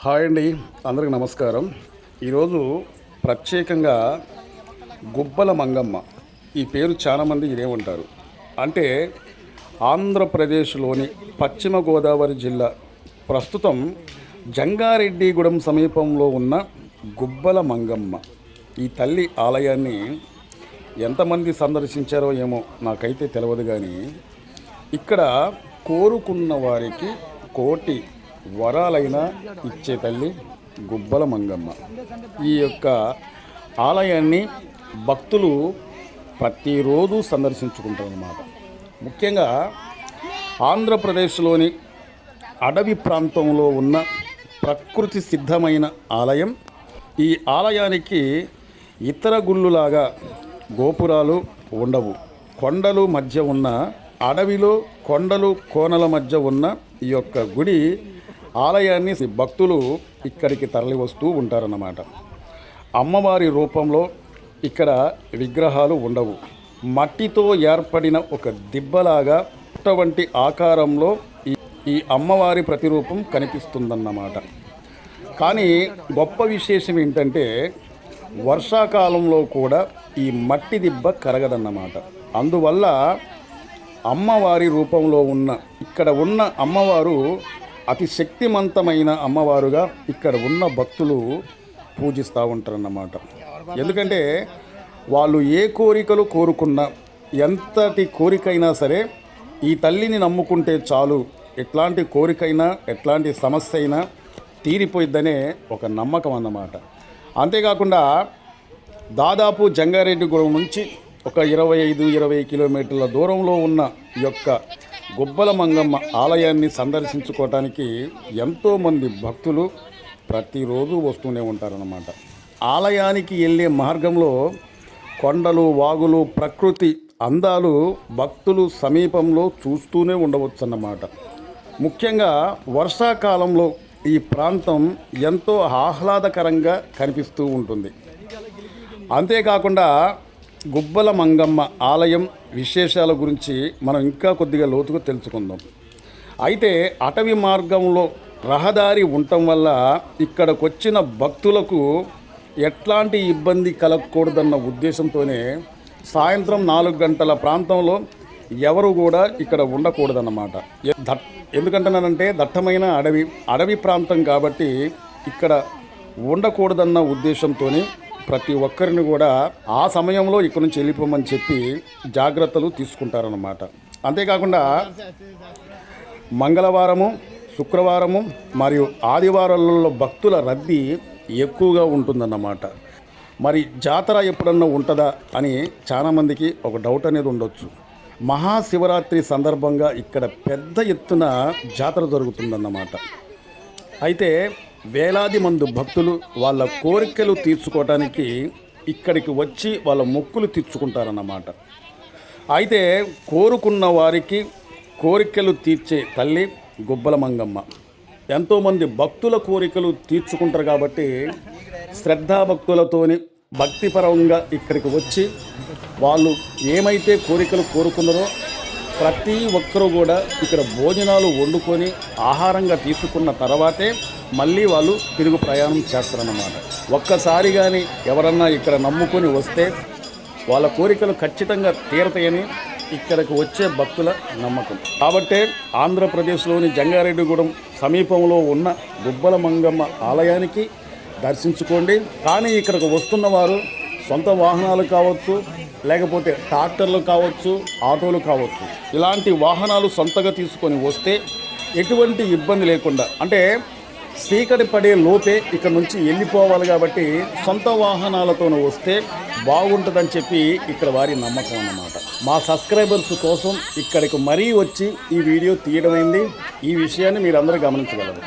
Hi అండి, అందరికి నమస్కారం. ఈరోజు ప్రత్యేకంగా గుబ్బల మంగమ్మ ఈ పేరు చాలామంది ఇదేమంటారు అంటే ఆంధ్రప్రదేశ్లోని పశ్చిమ గోదావరి జిల్లా ప్రస్తుతం జంగారెడ్డిగూడెం సమీపంలో ఉన్న గుబ్బల మంగమ్మ ఈ తల్లి ఆలయాన్ని ఎంతమంది సందర్శించారో ఏమో నాకైతే తెలియదు. కానీ ఇక్కడ కోరుకున్న వారికి కోటి వరాలైనా ఇచ్చే తల్లి గుబ్బల మంగమ్మ. ఈ యొక్క ఆలయాన్ని భక్తులు ప్రతిరోజు సందర్శించుకుంటారన్నమాట. ముఖ్యంగా ఆంధ్రప్రదేశ్లోని అడవి ప్రాంతంలో ఉన్న ప్రకృతి సిద్ధమైన ఆలయం. ఈ ఆలయానికి ఇతర గుళ్ళులాగా గోపురాలు ఉండవు. కొండలు మధ్య ఉన్న అడవిలో కొండలు కోనల మధ్య ఉన్న ఈ యొక్క గుడి ఆలయాన్ని భక్తులు ఇక్కడికి తరలి వస్తూ ఉంటారన్నమాట. అమ్మవారి రూపంలో ఇక్కడ విగ్రహాలు ఉండవు. మట్టితో ఏర్పడిన ఒక దిబ్బలాగా వంటి ఆకారంలో ఈ అమ్మవారి ప్రతిరూపం కనిపిస్తుందన్నమాట. కానీ గొప్ప విశేషం ఏంటంటే వర్షాకాలంలో కూడా ఈ మట్టి దిబ్బ కరగదన్నమాట. అందువల్ల అమ్మవారి రూపంలో ఇక్కడ ఉన్న అమ్మవారు అతి శక్తివంతమైన అమ్మవారుగా ఇక్కడ ఉన్న భక్తులు పూజిస్తూ ఉంటారన్నమాట. ఎందుకంటే వాళ్ళు ఏ కోరికలు కోరుకున్నా, ఎంతటి కోరికైనా సరే ఈ తల్లిని నమ్ముకుంటే చాలు, ఎట్లాంటి కోరికైనా ఎట్లాంటి సమస్య అయినా తీరిపోయిద్దనే ఒక నమ్మకం అన్నమాట. అంతేకాకుండా దాదాపు జంగారెడ్డిగూడెం నుంచి ఒక 25-20 కిలోమీటర్ల దూరంలో ఉన్న ఈ యొక్క గుబ్బల మంగమ్మ ఆలయాన్ని సందర్శించుకోవటానికి ఎంతోమంది భక్తులు ప్రతిరోజు వస్తూనే ఉంటారన్నమాట. ఆలయానికి వెళ్ళే మార్గంలో కొండలు, వాగులు, ప్రకృతి అందాలు భక్తులు సమీపంలో చూస్తూనే ఉండవచ్చు అన్నమాట. ముఖ్యంగా వర్షాకాలంలో ఈ ప్రాంతం ఎంతో ఆహ్లాదకరంగా కనిపిస్తూ ఉంటుంది. అంతేకాకుండా గుబ్బల మంగమ్మ ఆలయం విశేషాల గురించి మనం ఇంకా కొద్దిగా లోతుగా తెలుసుకుందాం. అయితే అటవీ మార్గంలో రహదారి ఉండటం వల్ల ఇక్కడికి వచ్చిన భక్తులకు ఎట్లాంటి ఇబ్బంది కలగకూడదన్న ఉద్దేశంతోనే సాయంత్రం 4 గంటల ప్రాంతంలో ఎవరు కూడా ఇక్కడ ఉండకూడదన్నమాట. ఎందుకంటున్నానంటే దట్టమైన అడవి ప్రాంతం కాబట్టి ఇక్కడ ఉండకూడదన్న ఉద్దేశంతోనే ప్రతి ఒక్కరిని కూడా ఆ సమయంలో ఇక్కడ నుంచి వెళ్ళిపోమని చెప్పి జాగ్రత్తలు తీసుకుంటారన్నమాట. అంతేకాకుండా మంగళవారము, శుక్రవారము మరియు ఆదివారాలలో భక్తుల రద్దీ ఎక్కువగా ఉంటుందన్నమాట. మరి జాతర ఎప్పుడన్నా ఉంటుందా అని చాలామందికి ఒక డౌట్ అనేది ఉండొచ్చు. మహాశివరాత్రి సందర్భంగా ఇక్కడ పెద్ద ఎత్తున జాతర జరుగుతుందన్నమాట. అయితే వేలాది మంది భక్తులు వాళ్ళ కోరికలు తీర్చుకోవటానికి ఇక్కడికి వచ్చి వాళ్ళ మొక్కులు తీర్చుకుంటారన్నమాట. అయితే కోరుకున్న వారికి కోరికలు తీర్చే తల్లి గుబ్బల మంగమ్మ. ఎంతోమంది భక్తుల కోరికలు తీర్చుకుంటారు కాబట్టి శ్రద్ధాభక్తులతోని భక్తిపరంగా ఇక్కడికి వచ్చి వాళ్ళు ఏమైతే కోరికలు కోరుకున్నారో ప్రతి ఒక్కరూ కూడా ఇక్కడ భోజనాలు వండుకొని ఆహారంగా తీసుకున్న తర్వాతే మళ్ళీ వాళ్ళు తిరుగు ప్రయాణం చేస్తారన్నమాట. ఒక్కసారి కానీ ఎవరన్నా ఇక్కడ నమ్ముకొని వస్తే వాళ్ళ కోరికలు ఖచ్చితంగా తీరతాయని ఇక్కడికి వచ్చే భక్తుల నమ్మకం. కాబట్టే ఆంధ్రప్రదేశ్లోని జంగారెడ్డిగూడెం సమీపంలో ఉన్న గుబ్బల మంగమ్మ ఆలయానికి దర్శించుకోండి. కానీ ఇక్కడికి వస్తున్న వారు సొంత వాహనాలు కావచ్చు, లేకపోతే ట్రాక్టర్లు కావచ్చు, ఆటోలు కావచ్చు, ఇలాంటి వాహనాలు సొంతగా తీసుకొని వస్తే ఎటువంటి ఇబ్బంది లేకుండా, అంటే చీకటి పడే లోపే ఇక్కడ నుంచి వెళ్ళిపోవాలి కాబట్టి సొంత వాహనాలతో వస్తే బాగుంటుందని చెప్పి ఇక్కడ వారి నమ్మకం అన్నమాట. మా సబ్స్క్రైబర్స్ కోసం ఇక్కడికి మరీ వచ్చి ఈ వీడియో తీయడమైంది. ఈ విషయాన్ని మీరందరూ గమనించగలరు.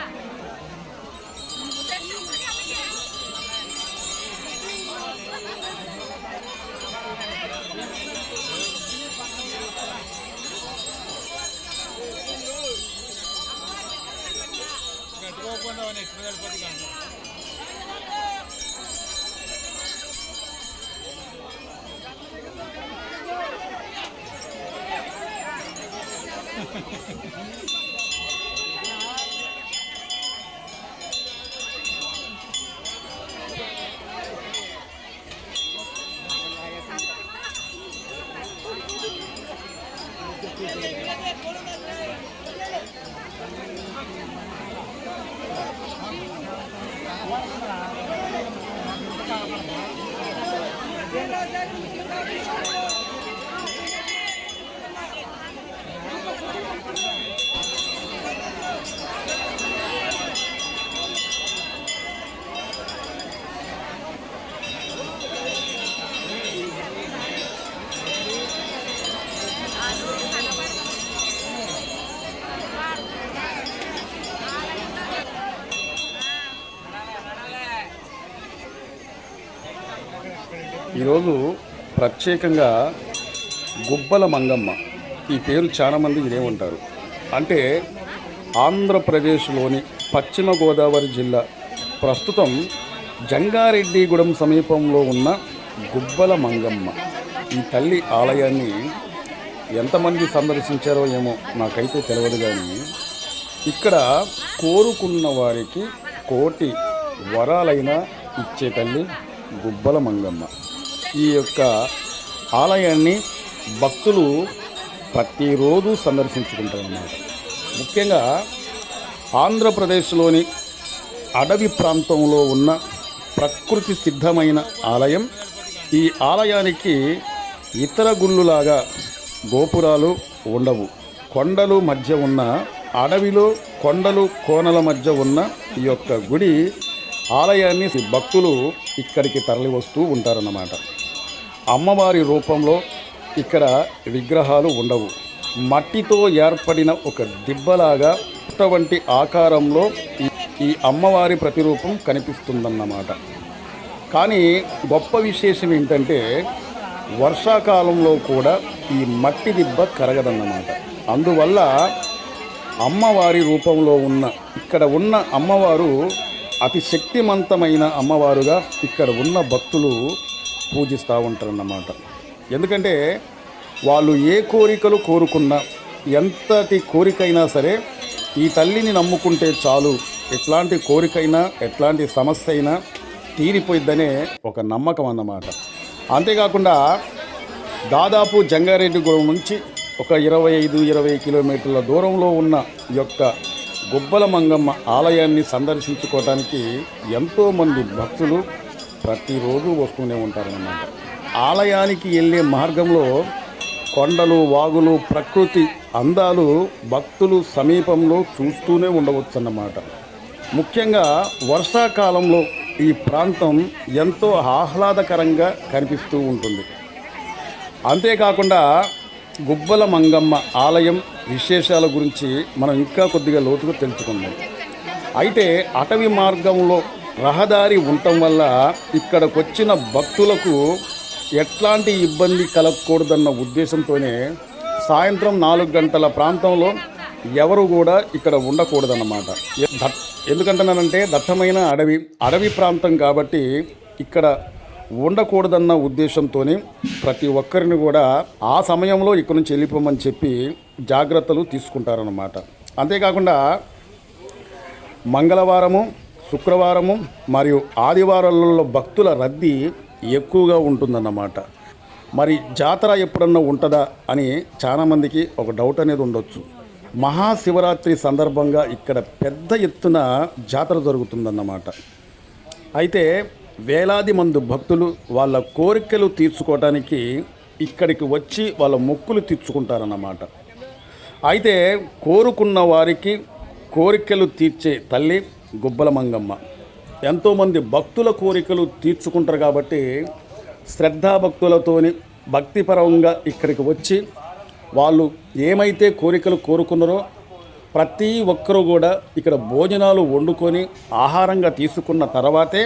ఈరోజు ప్రత్యేకంగా గుబ్బల మంగమ్మ ఈ పేరు చాలామంది ఇదే ఉంటారు. అంటే ఆంధ్రప్రదేశ్లోని పశ్చిమ గోదావరి జిల్లా ప్రస్తుతం జంగారెడ్డిగూడెం సమీపంలో ఉన్న గుబ్బల మంగమ్మ ఈ తల్లి ఆలయాన్ని ఎంతమంది సందర్శించారో ఏమో నాకైతే తెలియదు. కానీ ఇక్కడ కోరుకున్న వారికి కోటి వరాలైనా ఇచ్చే తల్లి గుబ్బల మంగమ్మ. ఈ యొక్క ఆలయాన్ని భక్తులు ప్రతిరోజు సందర్శించుకుంటారన్నమాట. ముఖ్యంగా ఆంధ్రప్రదేశ్లోని అడవి ప్రాంతంలో ఉన్న ప్రకృతి సిద్ధమైన ఆలయం. ఈ ఆలయానికి ఇతర గుళ్ళులాగా గోపురాలు ఉండవు. కొండలు మధ్య ఉన్న అడవిలో కొండలు కోనల మధ్య ఉన్న ఈ యొక్క గుడి ఆలయాన్ని భక్తులు ఇక్కడికి తరలి వస్తూ ఉంటారన్నమాట. అమ్మవారి రూపంలో ఇక్కడ విగ్రహాలు ఉండవు. మట్టితో ఏర్పడిన ఒక దిబ్బలాగా వంటి ఆకారంలో ఈ అమ్మవారి ప్రతిరూపం కనిపిస్తుందన్నమాట. కానీ గొప్ప విశేషం ఏంటంటే వర్షాకాలంలో కూడా ఈ మట్టి దిబ్బ కరగదన్నమాట. అందువల్ల అమ్మవారి రూపంలో ఇక్కడ ఉన్న అమ్మవారు అతి శక్తివంతమైన అమ్మవారుగా ఇక్కడ ఉన్న భక్తులు పూజిస్తూ ఉంటారన్నమాట. ఎందుకంటే వాళ్ళు ఏ కోరికలు కోరుకున్నా, ఎంతటి కోరికైనా సరే ఈ తల్లిని నమ్ముకుంటే చాలు, ఎట్లాంటి కోరికైనా ఎట్లాంటి సమస్య అయినా తీరిపోయిద్దనే ఒక నమ్మకం అన్నమాట. అంతేకాకుండా దాదాపు జంగారెడ్డిగూడెం నుంచి ఒక 25-20 కిలోమీటర్ల దూరంలో ఉన్న ఈ యొక్క గుబ్బల మంగమ్మ ఆలయాన్ని సందర్శించుకోవడానికి ఎంతోమంది భక్తులు ప్రతిరోజు వస్తూనే ఉంటారన్నమాట. ఆలయానికి వెళ్ళే మార్గంలో కొండలు, వాగులు, ప్రకృతి అందాలు భక్తులు సమీపంలో చూస్తూనే ఉండవచ్చన్నమాట. ముఖ్యంగా వర్షాకాలంలో ఈ ప్రాంతం ఎంతో ఆహ్లాదకరంగా కనిపిస్తూ ఉంటుంది. అంతేకాకుండా గుబ్బల మంగమ్మ ఆలయం విశేషాల గురించి మనం ఇంకా కొద్దిగా లోతుగా తెలుసుకుందాం. అయితే అటవీ మార్గంలో రహదారి ఉండటం వల్ల ఇక్కడికి వచ్చిన భక్తులకు ఎట్లాంటి ఇబ్బంది కలగకూడదన్న ఉద్దేశంతోనే సాయంత్రం 4 గంటల ప్రాంతంలో ఎవరు కూడా ఇక్కడ ఉండకూడదన్నమాట. ఎందుకంటున్నానంటే దట్టమైన అడవి ప్రాంతం కాబట్టి ఇక్కడ ఉండకూడదన్న ఉద్దేశంతోనే ప్రతి ఒక్కరిని కూడా ఆ సమయంలో ఇక్కడ నుంచి వెళ్ళిపోమని చెప్పి జాగ్రత్తలు తీసుకుంటారన్నమాట. అంతేకాకుండా మంగళవారము, శుక్రవారము మరియు ఆదివారాలలో భక్తుల రద్దీ ఎక్కువగా ఉంటుందన్నమాట. మరి జాతర ఎప్పుడన్నా ఉంటుందా అని చాలామందికి ఒక డౌట్ అనేది ఉండొచ్చు. మహాశివరాత్రి సందర్భంగా ఇక్కడ పెద్ద ఎత్తున జాతర జరుగుతుందన్నమాట. అయితే వేలాది మంది భక్తులు వాళ్ళ కోరికలు తీర్చుకోవడానికి ఇక్కడికి వచ్చి వాళ్ళ మొక్కులు తీర్చుకుంటారన్నమాట. అయితే కోరుకున్న వారికి కోరికలు తీర్చే తల్లి గుబ్బల మంగమ్మ. ఎంతోమంది భక్తుల కోరికలు తీర్చుకుంటారు కాబట్టి శ్రద్ధాభక్తులతోని భక్తిపరంగా ఇక్కడికి వచ్చి వాళ్ళు ఏమైతే కోరికలు కోరుకున్నారో ప్రతి ఒక్కరూ కూడా ఇక్కడ భోజనాలు వండుకొని ఆహారంగా తీసుకున్న తర్వాతే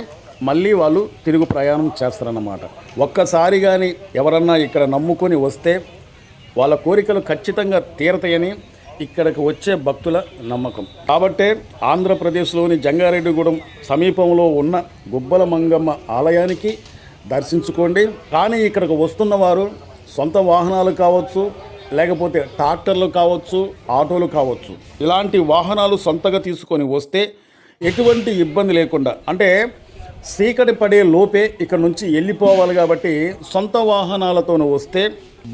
మళ్ళీ వాళ్ళు తిరుగు ప్రయాణం చేస్తారన్నమాట. ఒక్కసారి కానీ ఎవరన్నా ఇక్కడ నమ్ముకొని వస్తే వాళ్ళ కోరికలు ఖచ్చితంగా తీరతాయని ఇక్కడికి వచ్చే భక్తుల నమ్మకం. కాబట్టే ఆంధ్రప్రదేశ్లోని జంగారెడ్డిగూడెం సమీపంలో ఉన్న గుబ్బల మంగమ్మ ఆలయానికి దర్శించుకోండి. కానీ ఇక్కడికి వస్తున్న వారు సొంత వాహనాలు కావచ్చు, లేకపోతే ట్రాక్టర్లు కావచ్చు, ఆటోలు కావచ్చు, ఇలాంటి వాహనాలు సొంతగా తీసుకొని వస్తే ఎటువంటి ఇబ్బంది లేకుండా, అంటే చీకటి పడే లోపే ఇక్కడ నుంచి వెళ్ళిపోవాలి కాబట్టి సొంత వాహనాలతో వస్తే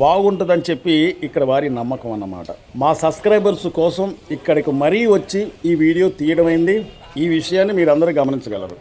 బాగుంటుందని చెప్పి ఇక్కడ వారి నమ్మకం అన్నమాట. మా సబ్స్క్రైబర్స్ కోసం ఇక్కడికి మరీ వచ్చి ఈ వీడియో తీయడమైంది. ఈ విషయాన్ని మీరందరూ గమనించగలరు.